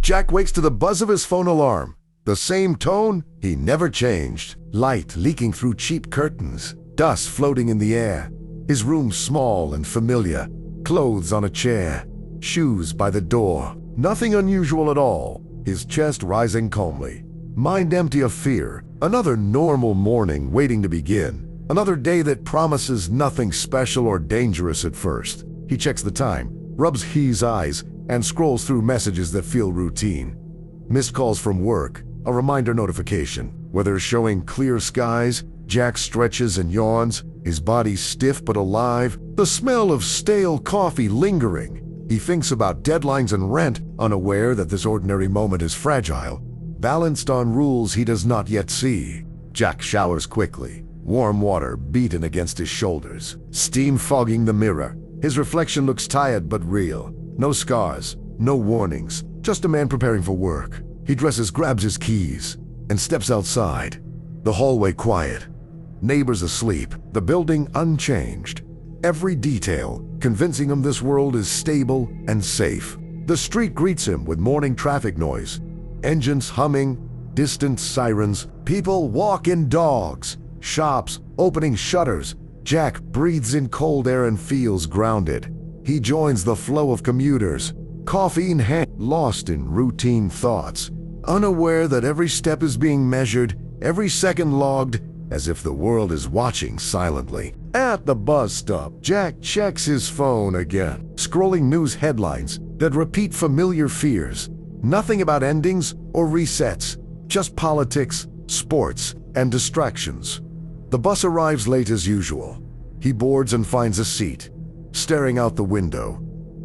Jack wakes to the buzz of his phone alarm. The same tone, he never changed. Light leaking through cheap curtains, dust floating in the air. His room small and familiar, clothes on a chair, shoes by the door. Nothing unusual at all, his chest rising calmly. Mind empty of fear, another normal morning waiting to begin. Another day that promises nothing special or dangerous at first. He checks the time, rubs his eyes, and scrolls through messages that feel routine. Missed calls from work, a reminder notification. Weather showing clear skies, Jack stretches and yawns, his body stiff but alive, the smell of stale coffee lingering. He thinks about deadlines and rent, unaware that this ordinary moment is fragile, balanced on rules he does not yet see. Jack showers quickly, warm water beaten against his shoulders, steam fogging the mirror. His reflection looks tired but real. No scars, no warnings, just a man preparing for work. He dresses, grabs his keys, and steps outside. The hallway quiet. Neighbors asleep, the building unchanged. Every detail convincing him this world is stable and safe. The street greets him with morning traffic noise. Engines humming, distant sirens, people walking dogs, shops opening shutters. Jack breathes in cold air and feels grounded. He joins the flow of commuters, coffee in hand, lost in routine thoughts, unaware that every step is being measured, every second logged, as if the world is watching silently. At the bus stop, Jack checks his phone again, scrolling news headlines that repeat familiar fears. Nothing about endings or resets, just politics, sports, and distractions. The bus arrives late as usual. He boards and finds a seat, staring out the window.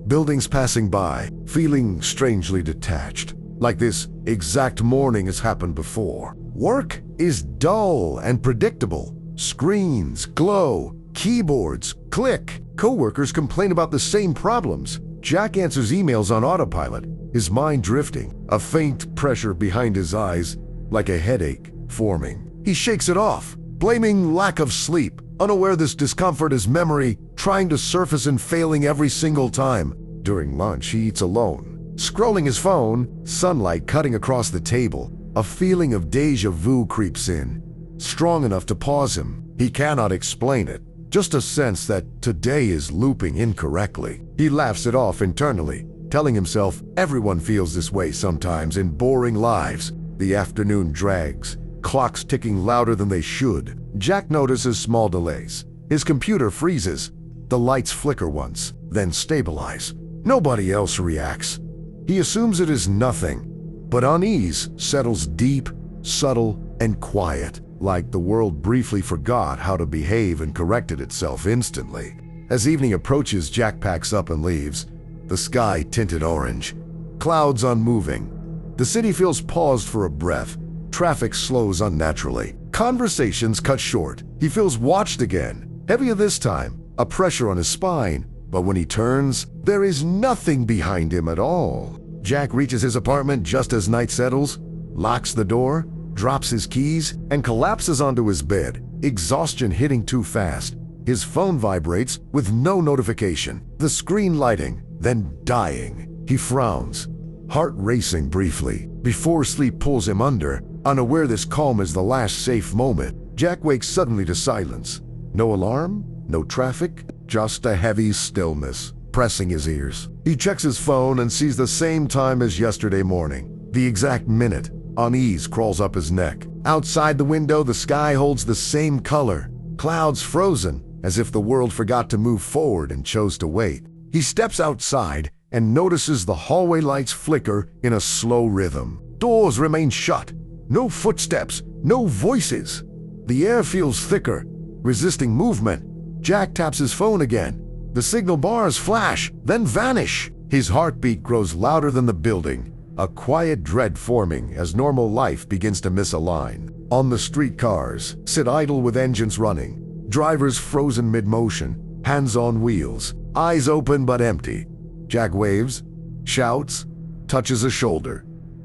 Buildings passing by, feeling strangely detached, like this exact morning has happened before. Work is dull and predictable. Screens glow, keyboards click. Coworkers complain about the same problems. Jack answers emails on autopilot, his mind drifting, a faint pressure behind his eyes, like a headache forming. He shakes it off, blaming lack of sleep, unaware this discomfort is memory, trying to surface and failing every single time. During lunch, he eats alone, scrolling his phone, sunlight cutting across the table. A feeling of déjà vu creeps in, strong enough to pause him. He cannot explain it, just a sense that today is looping incorrectly. He laughs it off internally, telling himself everyone feels this way sometimes in boring lives. The afternoon drags, clocks ticking louder than they should. Jack notices small delays. His computer freezes. The lights flicker once, then stabilize. Nobody else reacts. He assumes it is nothing, but unease settles deep, subtle, and quiet, like the world briefly forgot how to behave and corrected itself instantly. As evening approaches, Jack packs up and leaves, the sky tinted orange, clouds unmoving. The city feels paused for a breath. Traffic slows unnaturally. Conversations cut short. He feels watched again, heavier this time, a pressure on his spine. But when he turns, there is nothing behind him at all. Jack reaches his apartment just as night settles, locks the door, drops his keys, and collapses onto his bed, exhaustion hitting too fast. His phone vibrates with no notification, the screen lighting, then dying. He frowns, heart racing briefly, before sleep pulls him under. Unaware this calm is the last safe moment, Jack wakes suddenly to silence. No alarm, no traffic, just a heavy stillness pressing his ears. He checks his phone and sees the same time as yesterday morning, the exact minute. Unease crawls up his neck. Outside the window, the sky holds the same color, clouds frozen, as if the world forgot to move forward and chose to wait. He steps outside and notices the hallway lights flicker in a slow rhythm. Doors remain shut. No footsteps, no voices. The air feels thicker, resisting movement. Jack taps his phone again. The signal bars flash, then vanish. His heartbeat grows louder than the building, a quiet dread forming as normal life begins to misalign. On the street, cars sit idle with engines running, drivers frozen mid-motion, hands on wheels, eyes open but empty. Jack waves, shouts, touches a shoulder.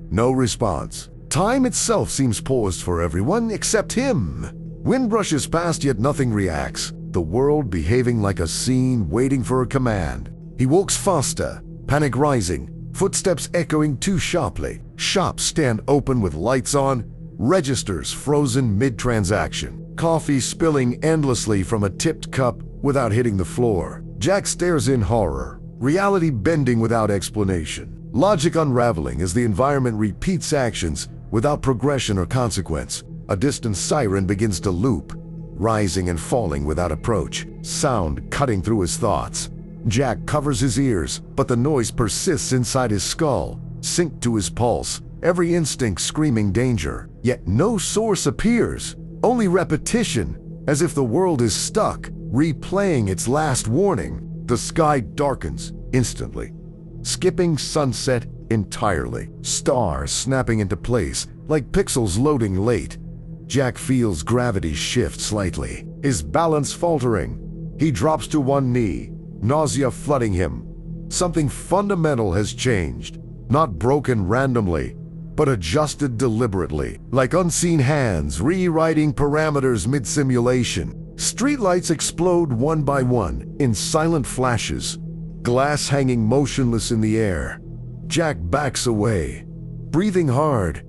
No response. Time itself seems paused for everyone except him. Wind brushes past, yet nothing reacts. The world behaving like a scene waiting for a command. He walks faster, panic rising, footsteps echoing too sharply. Shops stand open with lights on, registers frozen mid-transaction. Coffee spilling endlessly from a tipped cup without hitting the floor. Jack stares in horror, reality bending without explanation. Logic unraveling as the environment repeats actions without progression or consequence. A distant siren begins to loop, rising and falling without approach, sound cutting through his thoughts. Jack covers his ears, but the noise persists inside his skull, synced to his pulse, every instinct screaming danger. Yet no source appears. Only repetition, as if the world is stuck, replaying its last warning. The sky darkens instantly, skipping sunset entirely. Stars snapping into place, like pixels loading late. Jack feels gravity shift slightly, his balance faltering. He drops to one knee, nausea flooding him. Something fundamental has changed, not broken randomly, but adjusted deliberately, like unseen hands rewriting parameters mid-simulation. Streetlights explode one by one in silent flashes, glass hanging motionless in the air. Jack backs away, breathing hard,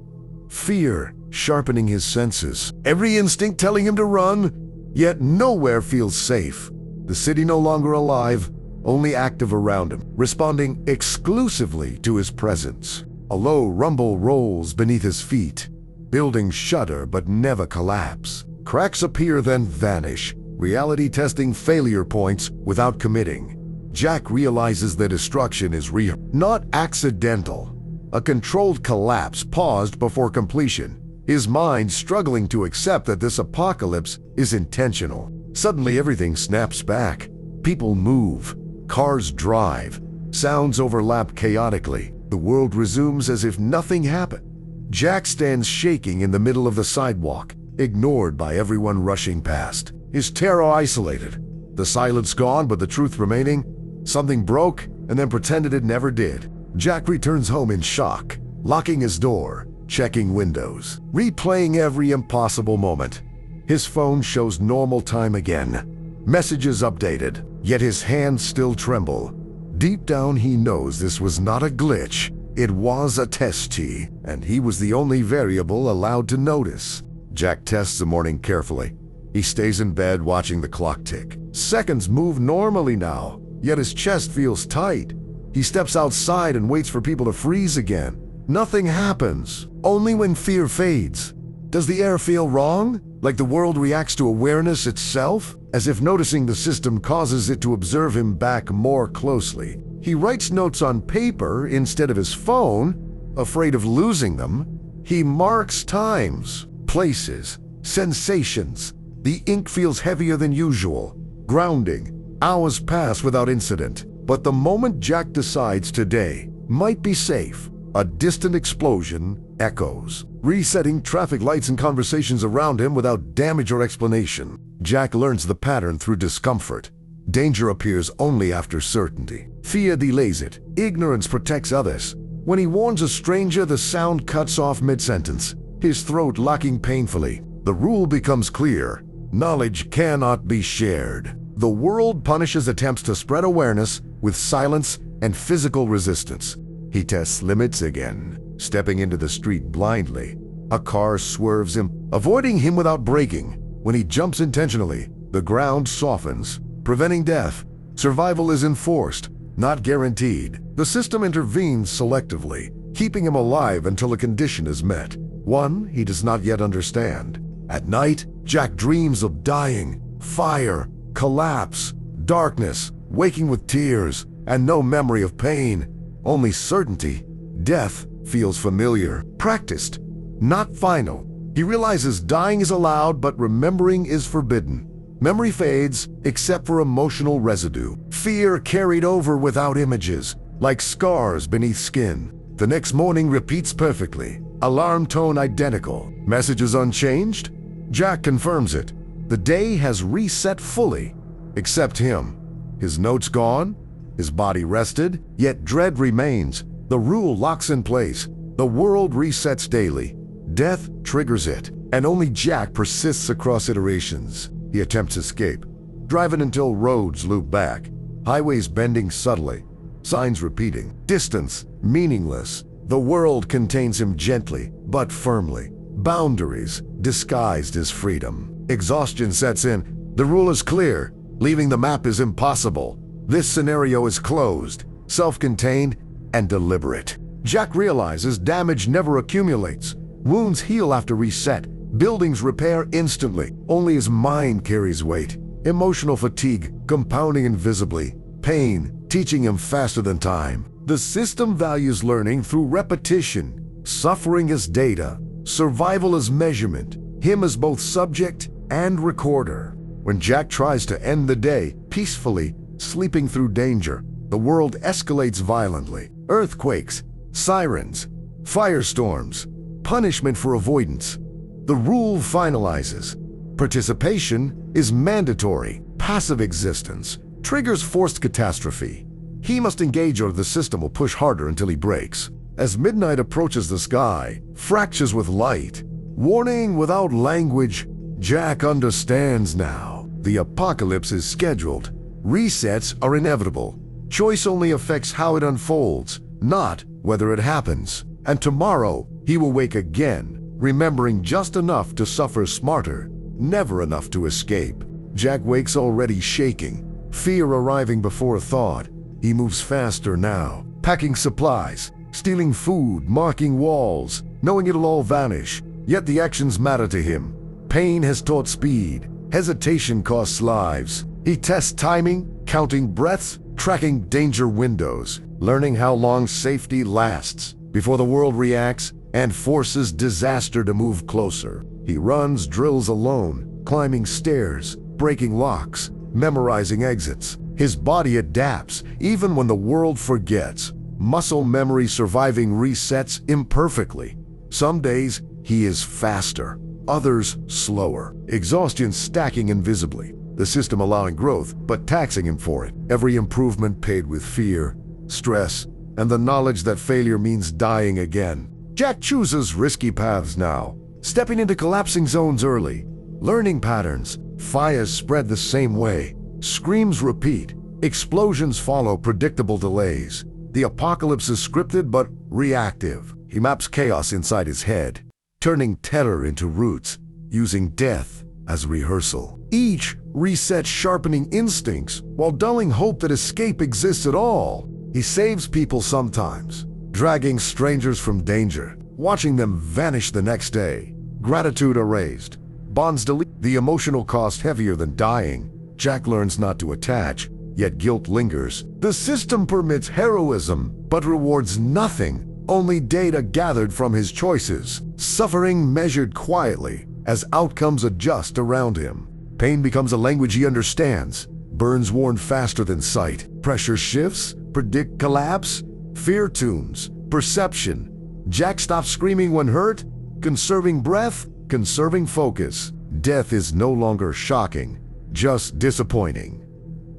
fear sharpening his senses, every instinct telling him to run, yet nowhere feels safe. The city no longer alive, only active around him, responding exclusively to his presence. A low rumble rolls beneath his feet. Buildings shudder but never collapse. Cracks appear then vanish, reality testing failure points without committing. Jack realizes the destruction is real, not accidental. A controlled collapse paused before completion, his mind struggling to accept that this apocalypse is intentional. Suddenly everything snaps back. People move, cars drive, sounds overlap chaotically. The world resumes as if nothing happened. Jack stands shaking in the middle of the sidewalk, ignored by everyone rushing past. His terror isolated. The silence gone, but the truth remaining. Something broke and then pretended it never did. Jack returns home in shock, locking his door, checking windows, replaying every impossible moment. His phone shows normal time again. Messages updated, yet his hands still tremble. Deep down he knows this was not a glitch. It was a test tee, and he was the only variable allowed to notice. Jack tests the morning carefully. He stays in bed watching the clock tick. Seconds move normally now, yet his chest feels tight. He steps outside and waits for people to freeze again. Nothing happens, only when fear fades. Does the air feel wrong? Like the world reacts to awareness itself? As if noticing the system causes it to observe him back more closely. He writes notes on paper instead of his phone, afraid of losing them. He marks times, places, sensations. The ink feels heavier than usual, grounding. Hours pass without incident. But the moment Jack decides today might be safe, a distant explosion echoes, resetting traffic lights and conversations around him without damage or explanation. Jack learns the pattern through discomfort. Danger appears only after certainty. Fear delays it. Ignorance protects others. When he warns a stranger, the sound cuts off mid-sentence, his throat locking painfully. The rule becomes clear. Knowledge cannot be shared. The world punishes attempts to spread awareness with silence and physical resistance. He tests limits again, stepping into the street blindly. A car swerves him, avoiding him without braking. When he jumps intentionally, the ground softens, preventing death. Survival is enforced, not guaranteed. The system intervenes selectively, keeping him alive until a condition is met, one he does not yet understand. At night, Jack dreams of dying, fire, collapse, darkness, waking with tears, and no memory of pain, only certainty. Death feels familiar, practiced, not final. He realizes dying is allowed, but remembering is forbidden. Memory fades, except for emotional residue. Fear carried over without images, like scars beneath skin. The next morning repeats perfectly. Alarm tone identical. Messages unchanged? Jack confirms it. The day has reset fully, except him. His notes gone, his body rested, yet dread remains. The rule locks in place. The world resets daily. Death triggers it, and only Jack persists across iterations. He attempts escape, driving until roads loop back, highways bending subtly, signs repeating. Distance, meaningless. The world contains him gently, but firmly. Boundaries, disguised as freedom. Exhaustion sets in. The rule is clear. Leaving the map is impossible. This scenario is closed, self-contained, and deliberate. Jack realizes damage never accumulates. Wounds heal after reset. Buildings repair instantly. Only his mind carries weight. Emotional fatigue compounding invisibly. Pain teaching him faster than time. The system values learning through repetition. Suffering as data. Survival as measurement. Him as both subject and recorder. When Jack tries to end the day peacefully, sleeping through danger, the world escalates violently. Earthquakes, sirens, firestorms, punishment for avoidance. The rule finalizes. Participation is mandatory. Passive existence triggers forced catastrophe. He must engage or the system will push harder until he breaks. As midnight approaches, the sky fractures with light. Warning without language. Jack understands now. The apocalypse is scheduled. Resets are inevitable. Choice only affects how it unfolds, not whether it happens. And tomorrow, he will wake again, remembering just enough to suffer smarter, never enough to escape. Jack wakes already shaking, fear arriving before thought. He moves faster now, packing supplies, stealing food, marking walls, knowing it'll all vanish. Yet the actions matter to him. Pain has taught speed. Hesitation costs lives. He tests timing, counting breaths, tracking danger windows, learning how long safety lasts before the world reacts and forces disaster to move closer. He runs, drills alone, climbing stairs, breaking locks, memorizing exits. His body adapts even when the world forgets. Muscle memory surviving resets imperfectly. Some days he is faster, others slower. Exhaustion stacking invisibly. The system allowing growth, but taxing him for it. Every improvement paid with fear, stress, and the knowledge that failure means dying again. Jack chooses risky paths now, stepping into collapsing zones early. Learning patterns. Fires spread the same way. Screams repeat. Explosions follow predictable delays. The apocalypse is scripted but reactive. He maps chaos inside his head, turning terror into roots, using death as rehearsal. Each resets sharpening instincts while dulling hope that escape exists at all. He saves people sometimes, dragging strangers from danger, watching them vanish the next day. Gratitude erased, bonds delete. The emotional cost heavier than dying. Jack learns not to attach, yet guilt lingers. The system permits heroism, but rewards nothing. Only data gathered from his choices. Suffering measured quietly as outcomes adjust around him. Pain becomes a language he understands. Burns worn faster than sight. Pressure shifts, predict collapse. Fear tunes, perception. Jack stops screaming when hurt, conserving breath, conserving focus. Death is no longer shocking, just disappointing.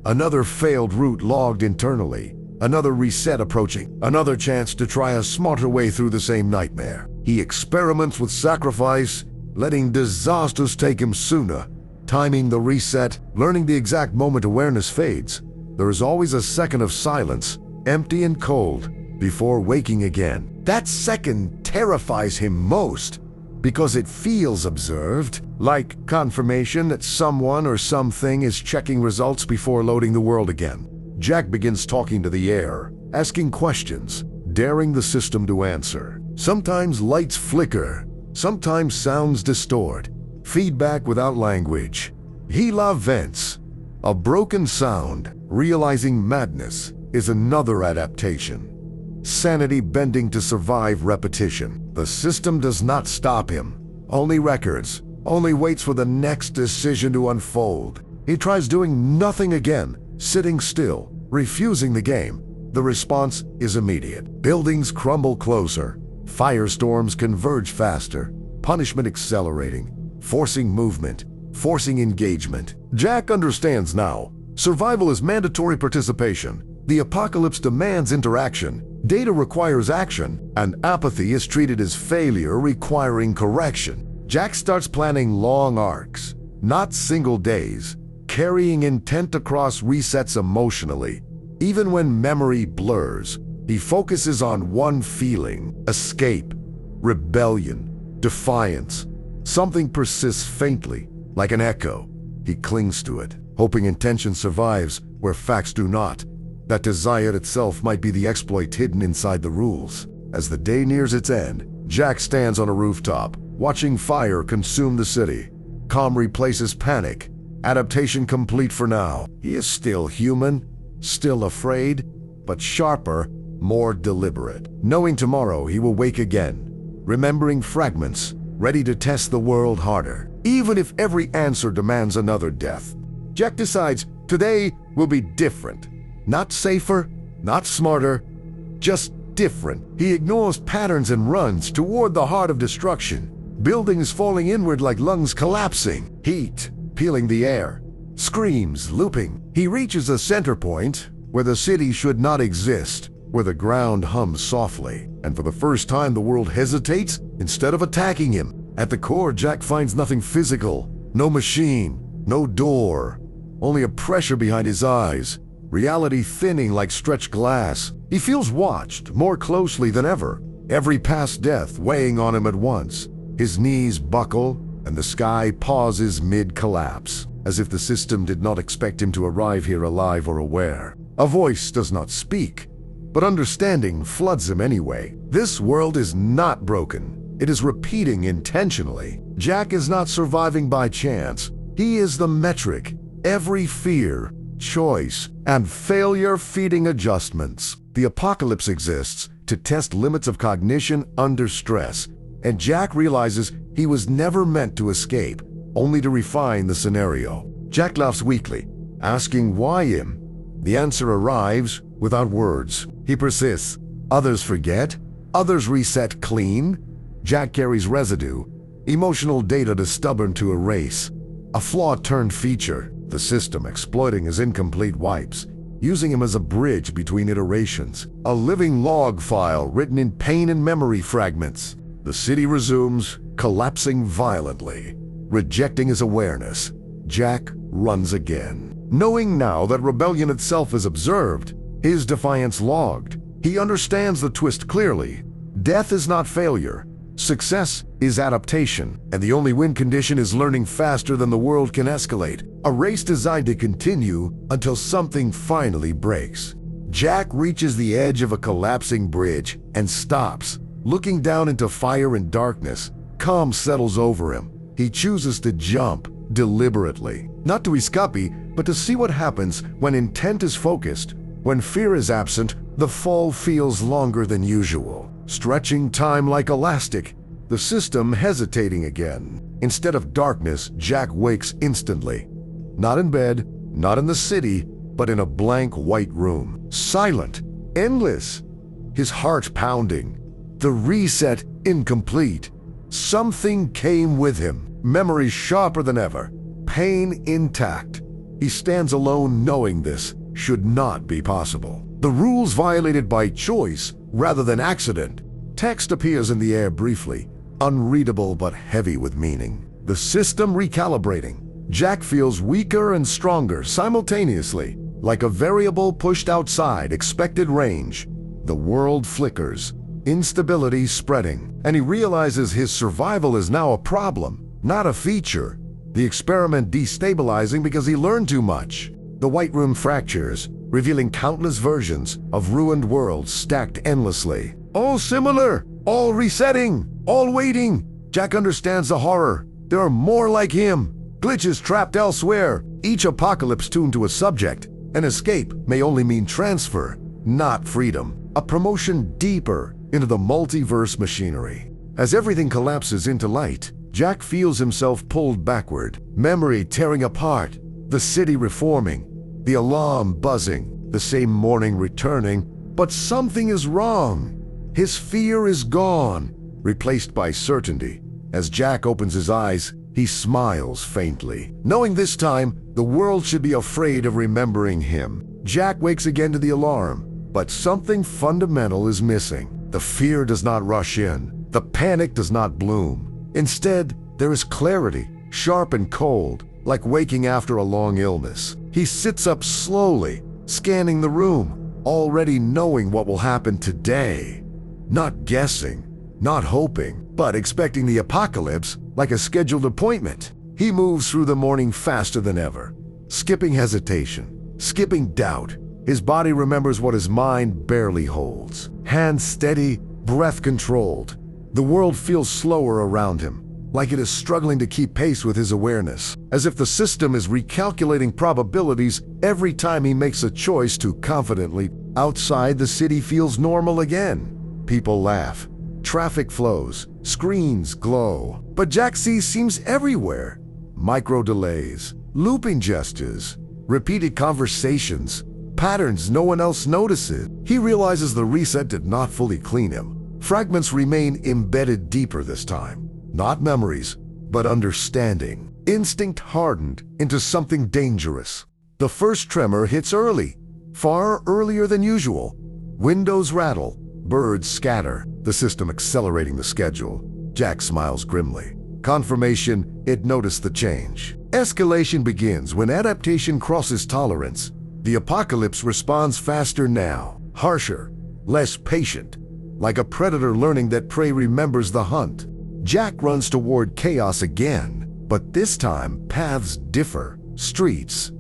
Another failed route logged internally. Another reset approaching. Another chance to try a smarter way through the same nightmare. He experiments with sacrifice, letting disasters take him sooner. Timing the reset, learning the exact moment awareness fades. There is always a second of silence, empty and cold, before waking again. That second terrifies him most because it feels observed, like confirmation that someone or something is checking results before loading the world again. Jack begins talking to the air, asking questions, daring the system to answer. Sometimes lights flicker, sometimes sounds distort, feedback without language. He laments, a broken sound. Realizing madness is another adaptation. Sanity bending to survive repetition. The system does not stop him, only records, only waits for the next decision to unfold. He tries doing nothing again, sitting still, refusing the game. The response is immediate. Buildings crumble closer, firestorms converge faster, punishment accelerating, forcing movement, forcing engagement. Jack understands now. Survival is mandatory participation. The apocalypse demands interaction. Data requires action, and apathy is treated as failure requiring correction. Jack starts planning long arcs, not single days, carrying intent across resets emotionally. Even when memory blurs, he focuses on one feeling: escape, rebellion, defiance. Something persists faintly, like an echo. He clings to it, hoping intention survives where facts do not. That desire itself might be the exploit hidden inside the rules. As the day nears its end, Jack stands on a rooftop, watching fire consume the city. Calm replaces panic. Adaptation complete for now. He is still human, still afraid, but sharper, more deliberate. Knowing tomorrow he will wake again, remembering fragments, ready to test the world harder. Even if every answer demands another death, Jack decides today will be different. Not safer, not smarter, just different. He ignores patterns and runs toward the heart of destruction. Buildings falling inward like lungs collapsing. Heat peeling the air. Screams looping. He reaches a center point where the city should not exist, where the ground hums softly. And for the first time, the world hesitates instead of attacking him. At the core, Jack finds nothing physical. No machine, no door. Only a pressure behind his eyes. Reality thinning like stretched glass. He feels watched more closely than ever. Every past death weighing on him at once. His knees buckle, and the sky pauses mid-collapse, as if the system did not expect him to arrive here alive or aware. A voice does not speak, but understanding floods him anyway. This world is not broken. It is repeating intentionally. Jack is not surviving by chance. He is the metric. Every fear, choice, and failure feeding adjustments. The apocalypse exists to test limits of cognition under stress, and Jack realizes he was never meant to escape, only to refine the scenario. Jack laughs weakly, asking why him? The answer arrives without words. He persists. Others forget, others reset clean. Jack carries residue, emotional data too stubborn to erase. A flaw-turned feature, the system exploiting his incomplete wipes, using him as a bridge between iterations. A living log file written in pain and memory fragments. The city resumes, collapsing violently. Rejecting his awareness, Jack runs again. Knowing now that rebellion itself is observed, his defiance logged, he understands the twist clearly. Death is not failure. Success is adaptation, and the only win condition is learning faster than the world can escalate. A race designed to continue until something finally breaks. Jack reaches the edge of a collapsing bridge and stops, looking down into fire and darkness. Calm settles over him. He chooses to jump deliberately, not to escape, but to see what happens when intent is focused. When fear is absent, the fall feels longer than usual, stretching time like elastic, the system hesitating again. Instead of darkness, Jack wakes instantly. Not in bed, not in the city, but in a blank white room. Silent, endless, his heart pounding. The reset incomplete. Something came with him. Memory sharper than ever. Pain intact. He stands alone knowing this should not be possible. The rules violated by choice rather than accident. Text appears in the air briefly, unreadable but heavy with meaning. The system recalibrating. Jack feels weaker and stronger simultaneously, like a variable pushed outside expected range. The world flickers, instability spreading, and he realizes his survival is now a problem, not a feature. The experiment destabilizing because he learned too much. The white room fractures, revealing countless versions of ruined worlds stacked endlessly. All similar, all resetting, all waiting. Jack understands the horror. There are more like him, glitches trapped elsewhere, each apocalypse tuned to a subject. An escape may only mean transfer, not freedom. A promotion deeper into the multiverse machinery. As everything collapses into light, Jack feels himself pulled backward, memory tearing apart, the city reforming, the alarm buzzing, the same morning returning, but something is wrong. His fear is gone, replaced by certainty. As Jack opens his eyes, he smiles faintly, knowing this time the world should be afraid of remembering him. Jack wakes again to the alarm, but something fundamental is missing. The fear does not rush in. The panic does not bloom. Instead, there is clarity, sharp and cold, like waking after a long illness. He sits up slowly, scanning the room, already knowing what will happen today. Not guessing, not hoping, but expecting the apocalypse like a scheduled appointment. He moves through the morning faster than ever, skipping hesitation, skipping doubt. His body remembers what his mind barely holds. Hands steady, breath controlled. The world feels slower around him, like it is struggling to keep pace with his awareness, as if the system is recalculating probabilities every time he makes a choice to confidently. Outside, the city feels normal again. People laugh, traffic flows, screens glow. But Jack seems everywhere. Micro delays, looping gestures, repeated conversations, patterns no one else notices. He realizes the reset did not fully clean him. Fragments remain embedded deeper this time. Not memories, but understanding. Instinct hardened into something dangerous. The first tremor hits early, far earlier than usual. Windows rattle, birds scatter, the system accelerating the schedule. Jack smiles grimly. Confirmation, it noticed the change. Escalation begins when adaptation crosses tolerance. The apocalypse responds faster now, harsher, less patient, like a predator learning that prey remembers the hunt. Jack runs toward chaos again, but this time paths differ. Streets,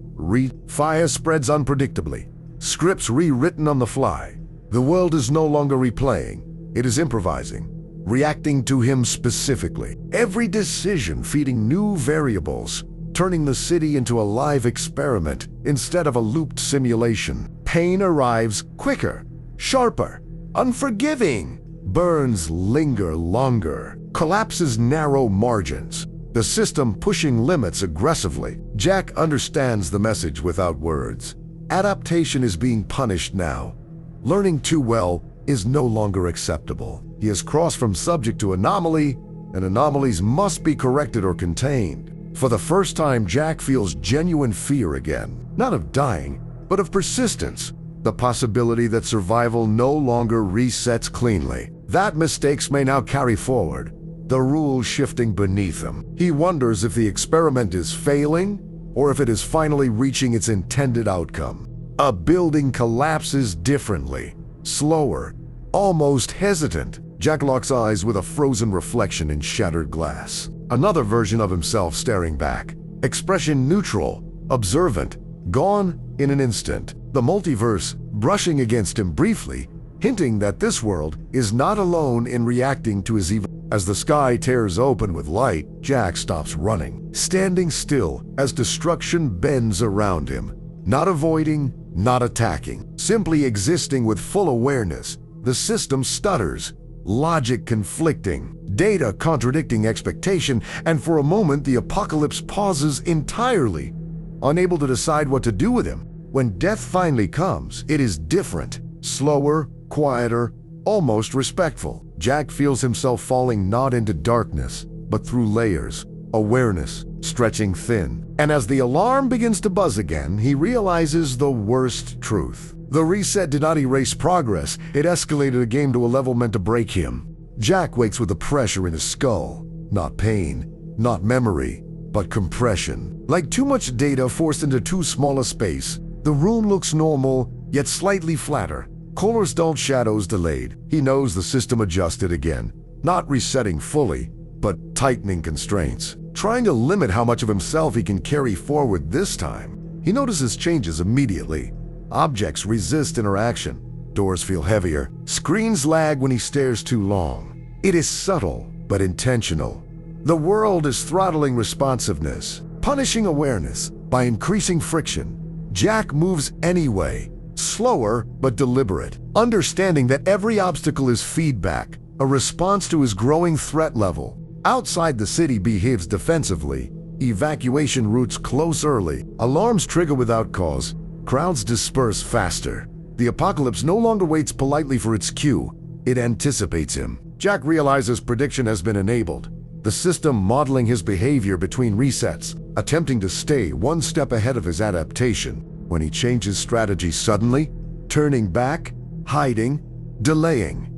fire spreads unpredictably, scripts rewritten on the fly. The world is no longer replaying, it is improvising, reacting to him specifically. Every decision feeding new variables, turning the city into a live experiment instead of a looped simulation. Pain arrives quicker, sharper, unforgiving. Burns linger longer, collapses narrow margins. The system pushing limits aggressively. Jack understands the message without words. Adaptation is being punished now. Learning too well is no longer acceptable. He has crossed from subject to anomaly, and anomalies must be corrected or contained. For the first time, Jack feels genuine fear again, not of dying, but of persistence. The possibility that survival no longer resets cleanly. That mistakes may now carry forward, the rules shifting beneath him. He wonders if the experiment is failing, or if it is finally reaching its intended outcome. A building collapses differently, slower, almost hesitant. Jack locks eyes with a frozen reflection in shattered glass. Another version of himself staring back. Expression neutral, observant, gone in an instant. The multiverse brushing against him briefly, hinting that this world is not alone in reacting to his evil. As the sky tears open with light, Jack stops running, standing still as destruction bends around him. Not avoiding, not attacking, simply existing with full awareness. The system stutters, logic conflicting, data contradicting expectation, and for a moment the apocalypse pauses entirely, unable to decide what to do with him. When death finally comes, it is different, slower, quieter, almost respectful. Jack feels himself falling not into darkness, but through layers, awareness stretching thin. And as the alarm begins to buzz again, he realizes the worst truth. The reset did not erase progress, it escalated a game to a level meant to break him. Jack wakes with the pressure in his skull. Not pain, not memory, but compression. Like too much data forced into too small a space. The room looks normal, yet slightly flatter. Color's dull shadows delayed. He knows the system adjusted again. Not resetting fully, but tightening constraints. Trying to limit how much of himself he can carry forward this time. He notices changes immediately. Objects resist interaction. Doors feel heavier. Screens lag when he stares too long. It is subtle, but intentional. The world is throttling responsiveness, punishing awareness by increasing friction. Jack moves anyway, slower but deliberate, understanding that every obstacle is feedback, a response to his growing threat level. Outside the city behaves defensively. Evacuation routes close early. Alarms trigger without cause. Crowds disperse faster. The apocalypse no longer waits politely for its cue. It anticipates him. Jack realizes prediction has been enabled. The system modeling his behavior between resets, attempting to stay one step ahead of his adaptation. When he changes strategy suddenly, turning back, hiding, delaying,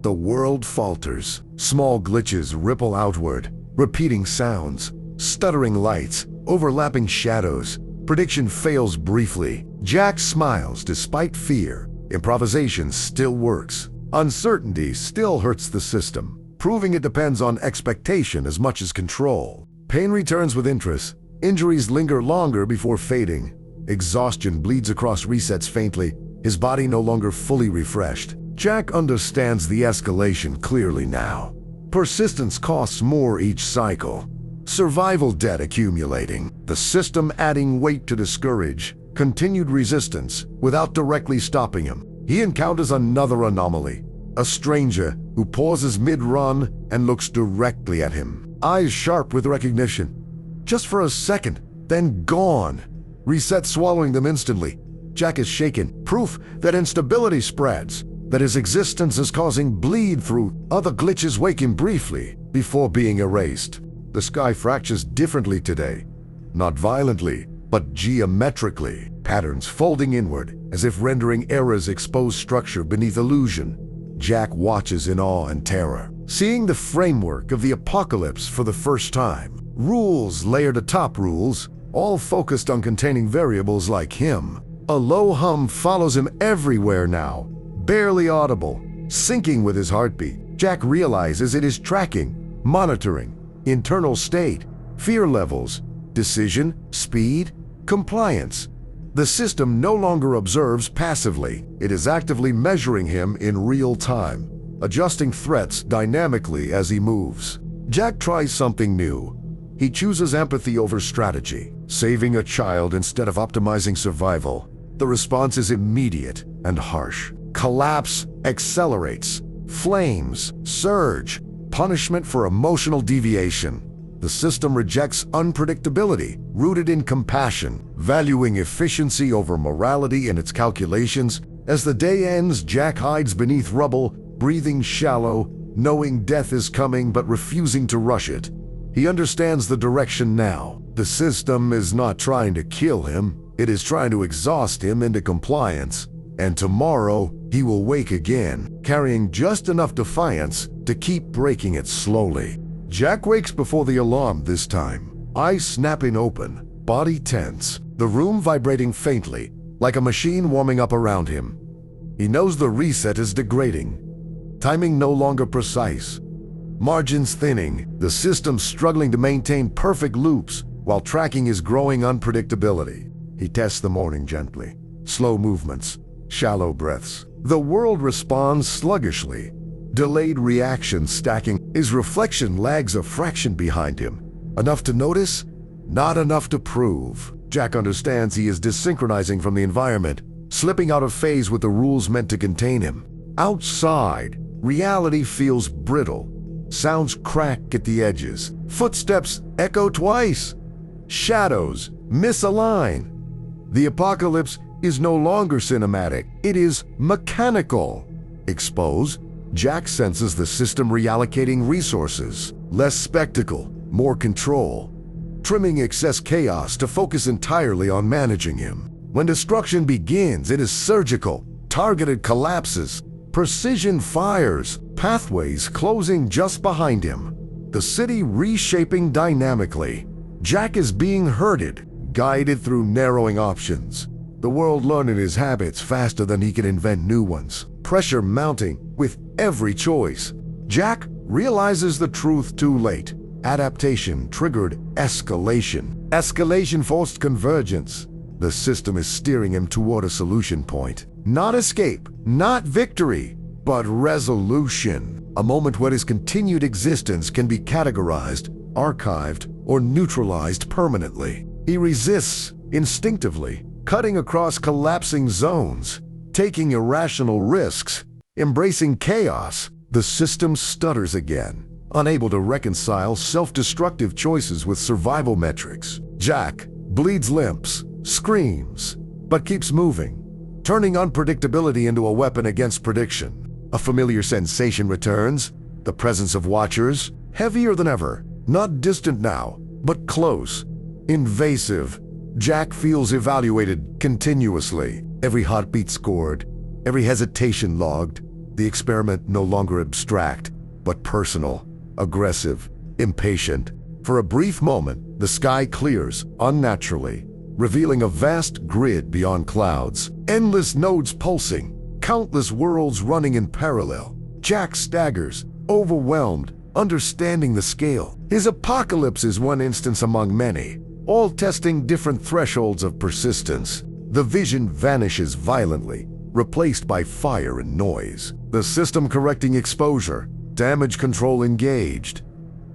the world falters. Small glitches ripple outward, repeating sounds, stuttering lights, overlapping shadows. Prediction fails briefly. Jack smiles despite fear. Improvisation still works. Uncertainty still hurts the system, proving it depends on expectation as much as control. Pain returns with interest. Injuries linger longer before fading. Exhaustion bleeds across resets faintly, his body no longer fully refreshed. Jack understands the escalation clearly now. Persistence costs more each cycle. Survival debt accumulating, the system adding weight to discourage. Continued resistance without directly stopping him. He encounters another anomaly. A stranger who pauses mid-run and looks directly at him. Eyes sharp with recognition. Just for a second, then gone. Reset swallowing them instantly. Jack is shaken. Proof that instability spreads. That his existence is causing bleed through. Other glitches wake him briefly before being erased. The sky fractures differently today. Not violently, but geometrically. Patterns folding inward, as if rendering errors expose structure beneath illusion. Jack watches in awe and terror, seeing the framework of the apocalypse for the first time. Rules layered atop rules, all focused on containing variables like him. A low hum follows him everywhere now, barely audible, syncing with his heartbeat. Jack realizes it is tracking, monitoring, internal state, fear levels, decision, speed, compliance. The system no longer observes passively. It is actively measuring him in real time, adjusting threats dynamically as he moves. Jack tries something new. He chooses empathy over strategy, saving a child instead of optimizing survival. The response is immediate and harsh. Collapse accelerates. Flames surge. Punishment for emotional deviation. The system rejects unpredictability, rooted in compassion, valuing efficiency over morality in its calculations. As the day ends, Jack hides beneath rubble, breathing shallow, knowing death is coming but refusing to rush it. He understands the direction now. The system is not trying to kill him, it is trying to exhaust him into compliance. And tomorrow, he will wake again, carrying just enough defiance to keep breaking it slowly. Jack wakes before the alarm this time, eyes snapping open, body tense, the room vibrating faintly, like a machine warming up around him. He knows the reset is degrading, timing no longer precise, margins thinning, the system struggling to maintain perfect loops while tracking his growing unpredictability. He tests the morning gently, slow movements, shallow breaths. The world responds sluggishly, delayed reaction stacking. His reflection lags a fraction behind him. Enough to notice, not enough to prove. Jack understands he is desynchronizing from the environment, slipping out of phase with the rules meant to contain him. Outside, reality feels brittle. Sounds crack at the edges. Footsteps echo twice. Shadows misalign. The apocalypse is no longer cinematic. It is mechanical. Exposed, Jack senses the system reallocating resources. Less spectacle, more control. Trimming excess chaos to focus entirely on managing him. When destruction begins, it is surgical. Targeted collapses. Precision fires. Pathways closing just behind him. The city reshaping dynamically. Jack is being herded, guided through narrowing options. The world learning his habits faster than he can invent new ones. Pressure mounting with every choice. Jack realizes the truth too late. Adaptation triggered escalation. Escalation forced convergence. The system is steering him toward a solution point. Not escape, not victory, but resolution. A moment when his continued existence can be categorized, archived, or neutralized permanently. He resists instinctively, cutting across collapsing zones, taking irrational risks, embracing chaos. The system stutters again, unable to reconcile self-destructive choices with survival metrics. Jack bleeds limps, screams, but keeps moving, turning unpredictability into a weapon against prediction. A familiar sensation returns, the presence of watchers, heavier than ever, not distant now, but close, invasive. Jack feels evaluated continuously, every heartbeat scored, every hesitation logged, the experiment no longer abstract, but personal, aggressive, impatient. For a brief moment, the sky clears unnaturally. revealing a vast grid beyond clouds. Endless nodes pulsing, countless worlds running in parallel. Jack staggers, overwhelmed, understanding the scale. His apocalypse is one instance among many, all testing different thresholds of persistence. The vision vanishes violently, replaced by fire and noise. The system correcting exposure, damage control engaged.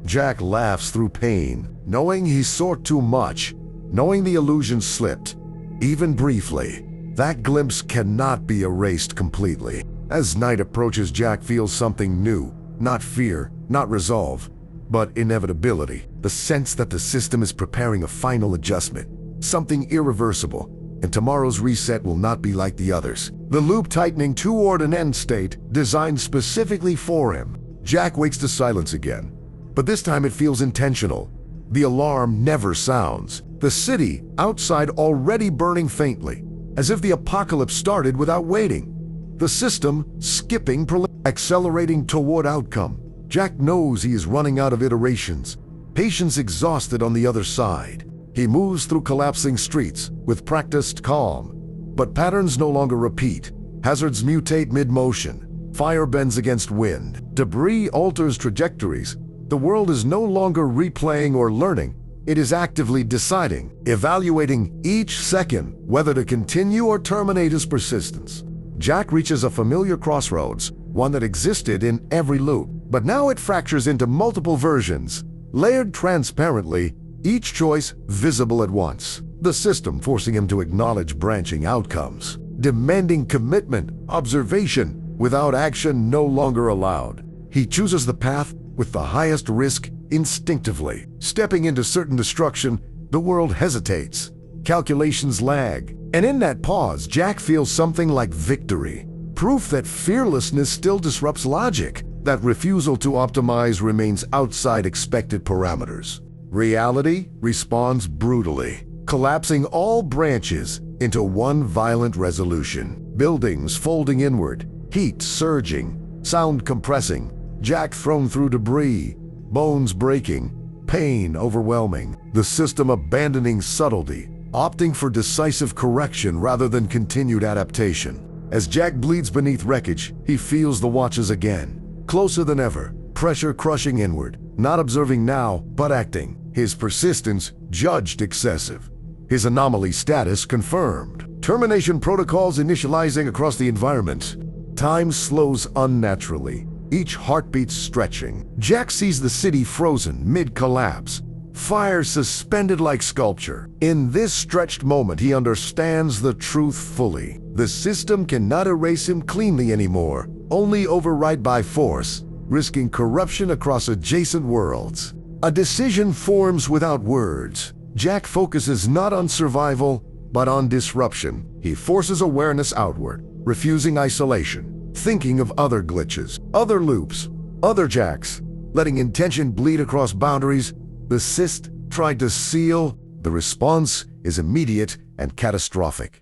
Jack laughs through pain, knowing he sought too much, knowing the illusion slipped, even briefly. That glimpse cannot be erased completely. As night approaches, Jack feels something new, not fear, not resolve, but inevitability. The sense that the system is preparing a final adjustment, something irreversible, and tomorrow's reset will not be like the others. The loop tightening toward an end state designed specifically for him. Jack wakes to silence again, but this time it feels intentional. The alarm never sounds. The city outside already burning faintly, as if the apocalypse started without waiting. The system skipping, accelerating toward outcome. Jack knows he is running out of iterations, patience exhausted on the other side. He moves through collapsing streets with practiced calm, but patterns no longer repeat. Hazards mutate mid-motion. Fire bends against wind. Debris alters trajectories. The world is no longer replaying or learning. It is actively deciding, evaluating each second whether to continue or terminate his persistence. Jack reaches a familiar crossroads, one that existed in every loop, but now it fractures into multiple versions, layered transparently, each choice visible at once. The system forcing him to acknowledge branching outcomes, demanding commitment, observation, without action no longer allowed. He chooses the path with the highest risk instinctively. Stepping into certain destruction, the world hesitates. Calculations lag. And in that pause, Jack feels something like victory. Proof that fearlessness still disrupts logic, that refusal to optimize remains outside expected parameters. Reality responds brutally, collapsing all branches into one violent resolution. Buildings folding inward, heat surging, sound compressing, Jack thrown through debris, bones breaking, pain overwhelming. The system abandoning subtlety, opting for decisive correction rather than continued adaptation. As Jack bleeds beneath wreckage, he feels the watches again, closer than ever, pressure crushing inward, not observing now, but acting. His persistence judged excessive. His anomaly status confirmed. Termination protocols initializing across the environment. Time slows unnaturally, each heartbeat stretching. Jack sees the city frozen mid-collapse, fire suspended like sculpture. In this stretched moment, he understands the truth fully. The system cannot erase him cleanly anymore, only override by force, risking corruption across adjacent worlds. A decision forms without words. Jack focuses not on survival, but on disruption. He forces awareness outward, refusing isolation, thinking of other glitches, other loops, other Jacks, letting intention bleed across boundaries. The cyst tried to seal. The response is immediate and catastrophic.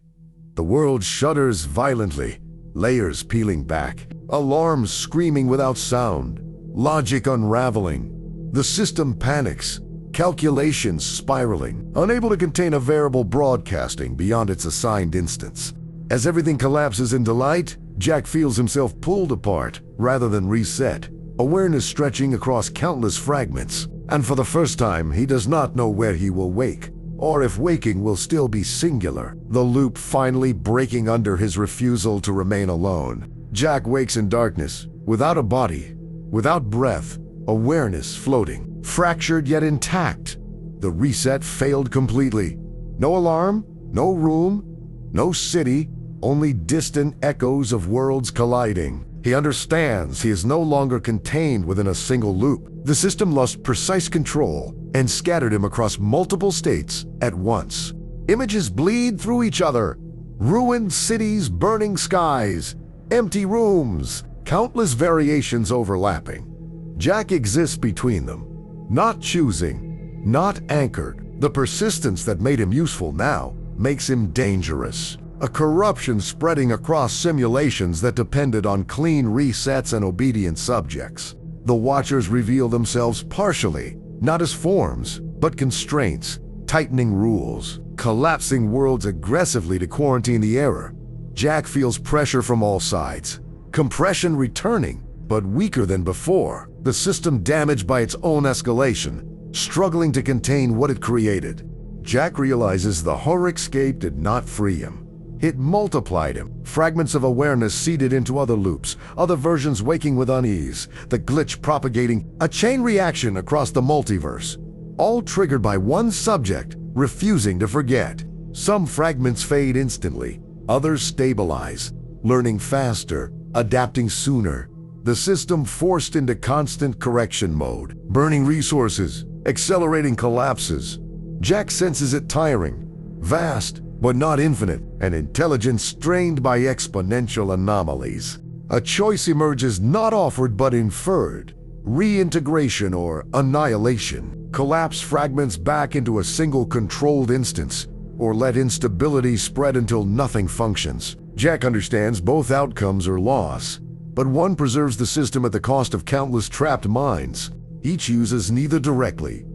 The world shudders violently, layers peeling back, alarms screaming without sound, logic unraveling. The system panics, calculations spiraling, unable to contain a variable broadcasting beyond its assigned instance. As everything collapses into light, Jack feels himself pulled apart rather than reset, awareness stretching across countless fragments. And for the first time, he does not know where he will wake, or if waking will still be singular. The loop finally breaking under his refusal to remain alone. Jack wakes in darkness, without a body, without breath, awareness floating, fractured yet intact. The reset failed completely. No alarm, no room, no city, only distant echoes of worlds colliding. He understands he is no longer contained within a single loop. The system lost precise control and scattered him across multiple states at once. Images bleed through each other. Ruined cities, burning skies, empty rooms, countless variations overlapping. Jack exists between them, not choosing, not anchored. The persistence that made him useful now makes him dangerous. A corruption spreading across simulations that depended on clean resets and obedient subjects. The Watchers reveal themselves partially, not as forms, but constraints, tightening rules. collapsing worlds aggressively to quarantine the error. Jack feels pressure from all sides. Compression returning, but weaker than before. The system damaged by its own escalation, struggling to contain what it created. Jack realizes the horror-escape did not free him. It multiplied him. Fragments of awareness seeded into other loops, other versions waking with unease, the glitch propagating a chain reaction across the multiverse, all triggered by one subject refusing to forget. Some fragments fade instantly, others stabilize, learning faster, adapting sooner. The system forced into constant correction mode, burning resources, accelerating collapses. Jack senses it tiring, vast, but not infinite, and intelligence strained by exponential anomalies. A choice emerges not offered but inferred: reintegration or annihilation. Collapse fragments back into a single controlled instance, or let instability spread until nothing functions. Jack understands both outcomes are loss, but one preserves the system at the cost of countless trapped minds. Each uses neither directly,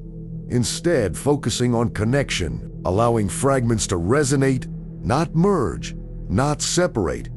instead focusing on connection, allowing fragments to resonate, not merge, not separate,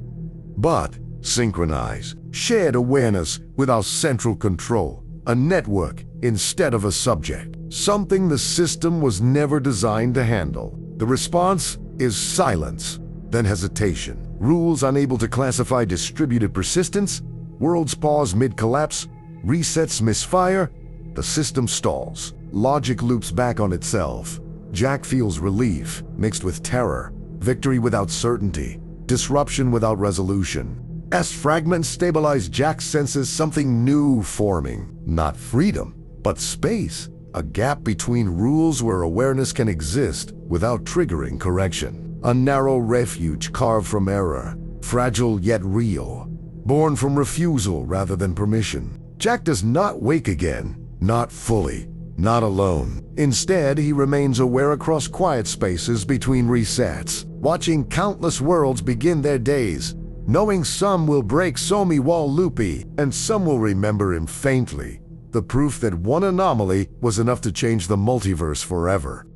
but synchronize. Shared awareness without central control, a network instead of a subject, something the system was never designed to handle. The response is silence, then hesitation. Rules unable to classify distributed persistence, worlds pause mid-collapse, resets misfire, the system stalls. Logic loops back on itself. Jack feels relief, mixed with terror, victory without certainty, disruption without resolution. As fragments stabilize, Jack senses something new forming. Not freedom, but space. A gap between rules where awareness can exist without triggering correction. A narrow refuge carved from error, fragile yet real, born from refusal rather than permission. Jack does not wake again, not fully, not alone. Instead, he remains aware across quiet spaces between resets, watching countless worlds begin their days, knowing some will break Somi Wall loopy and some will remember him faintly. The proof that one anomaly was enough to change the multiverse forever.